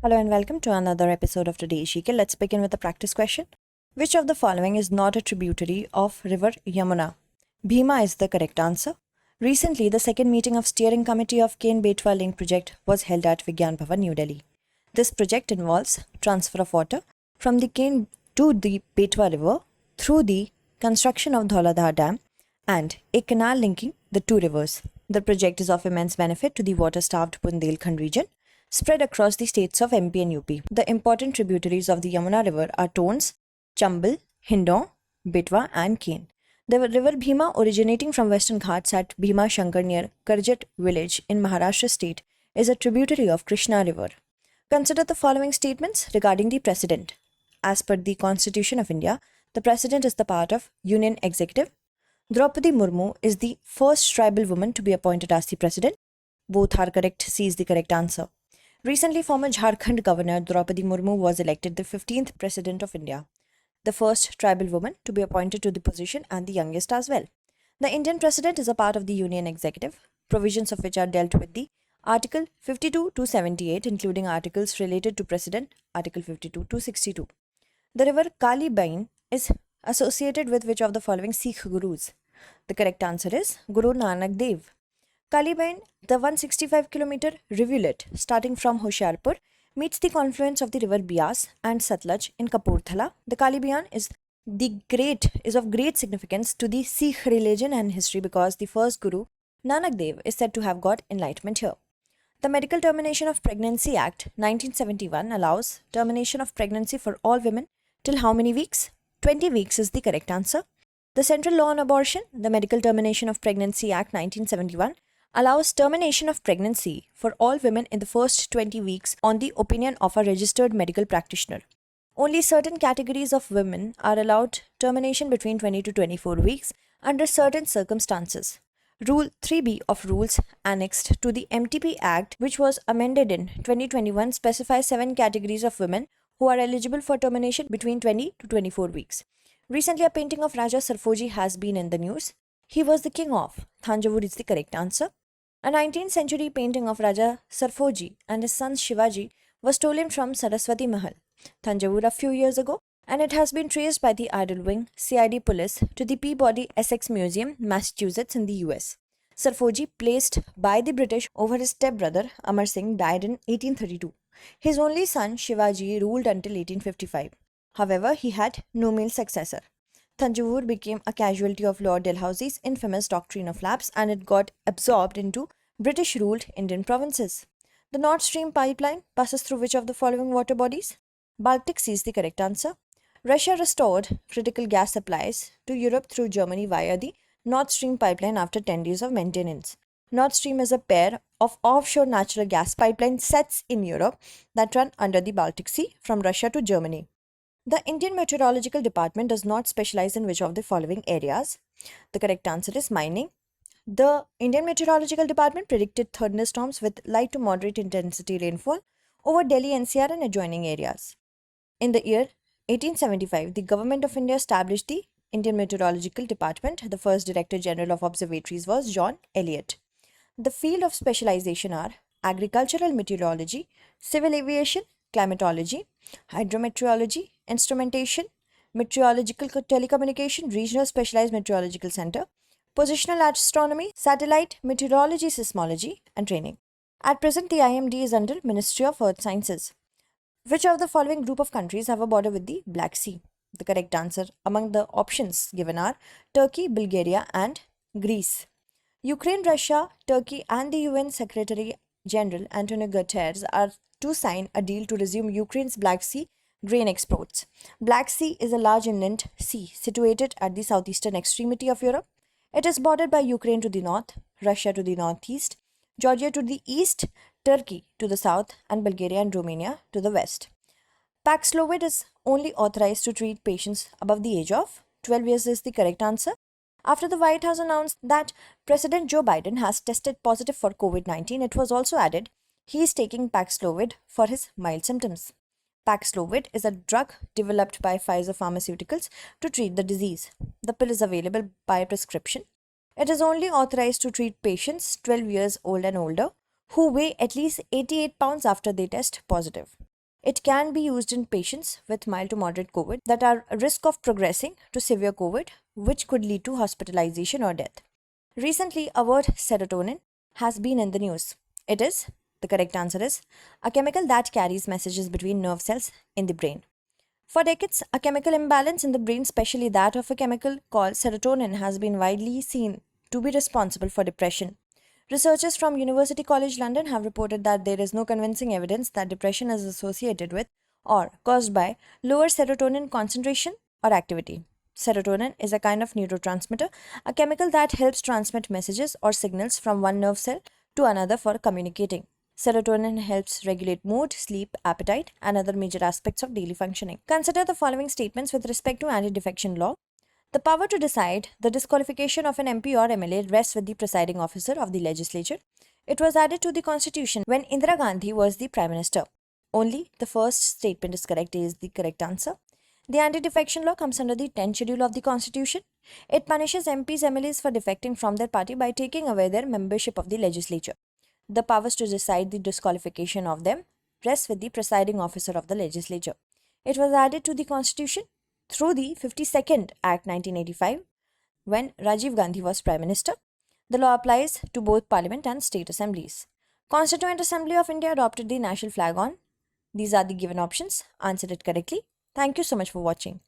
Hello and welcome to another episode of today's 𝐾𝐫𝐢𝐬𝐡𝐿. Let's begin with the practice question. Which of the following is not a tributary of river Yamuna? Bhima is the correct answer. Recently, the second meeting of steering committee of 𝐾𝐫𝐢𝐬𝐡𝐭𝐢 link project was held at Vigyan Bhavan, New Delhi. This project involves transfer of water from the Ken to the Betwa river through the construction of Dhauladhar Dam and a canal linking the two rivers. The project is of immense benefit to the water-starved Bundelkhand region, spread across the states of MP and UP. The important tributaries of the Yamuna River are Tons, Chambal, Hindon, Betwa and Ken. The river Bhima, originating from western Ghats at Bhima Shankar near Karjat village in Maharashtra state, is a tributary of Krishna River. Consider the following statements regarding the President. As per the Constitution of India, the President is the part of Union Executive. Droupadi Murmu is the first tribal woman to be appointed as the President. Both are correct. C is the correct answer. Recently, former Jharkhand Governor Droupadi Murmu was elected the 15th President of India, the first tribal woman to be appointed to the position and the youngest as well. The Indian President is a part of the Union Executive, provisions of which are dealt with the Article 52 to 78, including articles related to President, Article 52 to 62. The river 𝐃𝐫𝐤𝐬𝐡𝐭𝐢 is associated with which of the following Sikh gurus? The correct answer is Guru Nanak Dev. 𝐃𝐫𝐤𝐬𝐡𝐭𝐢, the 165-kilometer rivulet starting from Hoshiarpur, meets the confluence of the river Beas and Satluj in Kapurthala. The 𝐃𝐫𝐤𝐬𝐡𝐭𝐢 is of great significance to the Sikh religion and history because the first Guru, Nanak Dev, is said to have got enlightenment here. The Medical Termination of Pregnancy Act 1971 allows termination of pregnancy for all women till how many weeks? 20 weeks is the correct answer. The Central Law on Abortion, the Medical Termination of Pregnancy Act 1971, allows termination of pregnancy for all women in the first 20 weeks on the opinion of a registered medical practitioner. Only certain categories of women are allowed termination between 20 to 24 weeks under certain circumstances. Rule 3B of rules annexed to the MTP Act, which was amended in 2021, specifies 7 categories of women who are eligible for termination between 20 to 24 weeks. Recently, a painting of Raja Serfoji has been in the news. He was the king of Thanjavur is the correct answer. A 19th century painting of Raja Serfoji and his son Shivaji was stolen from Saraswati Mahal, Thanjavur, a few years ago, and it has been traced by the Idle Wing CID police to the Peabody Essex Museum, Massachusetts in the US. Serfoji, placed by the British over his stepbrother Amar Singh, died in 1832. His only son Shivaji ruled until 1855. However, he had no male successor. Thanjavur became a casualty of Lord Dalhousie's infamous doctrine of lapse, and it got absorbed into British-ruled Indian provinces. The Nord Stream pipeline passes through which of the following water bodies? Baltic Sea is the correct answer. Russia restored critical gas supplies to Europe through Germany via the Nord Stream pipeline after 10 days of maintenance. Nord Stream is a pair of offshore natural gas pipeline sets in Europe that run under the Baltic Sea from Russia to Germany. The Indian Meteorological Department does not specialize in which of the following areas? The correct answer is mining. The Indian Meteorological Department predicted thunderstorms with light to moderate intensity rainfall over Delhi NCR and adjoining areas. In the year 1875, the Government of India established the Indian Meteorological Department. The first Director General of Observatories was John Elliot. The field of specialization are agricultural meteorology, civil aviation, climatology, hydrometeorology, instrumentation, meteorological telecommunication, regional specialized meteorological center, positional astronomy, satellite meteorology, seismology, and training. At present, the IMD is under Ministry of Earth Sciences. Which of the following group of countries have a border with the Black Sea? The correct answer among the options given are Turkey, Bulgaria, and Greece. Ukraine, Russia, Turkey, and the UN Secretary General Antonio Guterres are to sign a deal to resume Ukraine's Black Sea grain exports. Black Sea is a large inland sea situated at the southeastern extremity of Europe. It is bordered by Ukraine to the north, Russia to the northeast, Georgia to the east, Turkey to the south, and Bulgaria and Romania to the west. Paxlovid is only authorized to treat patients above the age of 12 years is the correct answer. After the White House announced that President Joe Biden has tested positive for COVID-19, it was also added he is taking Paxlovid for his mild symptoms. Paxlovid is a drug developed by Pfizer Pharmaceuticals to treat the disease. The pill is available by prescription. It is only authorized to treat patients 12 years old and older who weigh at least 88 pounds after they test positive. It can be used in patients with mild to moderate COVID that are at risk of progressing to severe COVID, which could lead to hospitalization or death. Recently, a word serotonin has been in the news. The correct answer is, a chemical that carries messages between nerve cells in the brain. For decades, a chemical imbalance in the brain, especially that of a chemical called serotonin, has been widely seen to be responsible for depression. Researchers from University College London have reported that there is no convincing evidence that depression is associated with or caused by lower serotonin concentration or activity. Serotonin is a kind of neurotransmitter, a chemical that helps transmit messages or signals from one nerve cell to another for communicating. Serotonin helps regulate mood, sleep, appetite, and other major aspects of daily functioning. Consider the following statements with respect to anti-defection law. The power to decide the disqualification of an MP or MLA rests with the presiding officer of the legislature. It was added to the constitution when Indira Gandhi was the prime minister. Only the first statement is correct, is the correct answer. The anti-defection law comes under the 10th schedule of the constitution. It punishes MPs, MLAs for defecting from their party by taking away their membership of the legislature. The powers to decide the disqualification of them rests with the presiding officer of the legislature. It was added to the constitution through the 52nd Act 1985 when Rajiv Gandhi was Prime Minister. The law applies to both Parliament and state assemblies. Constituent Assembly of India adopted the national flag on. These are the given options. Answer it correctly. Thank you so much for watching.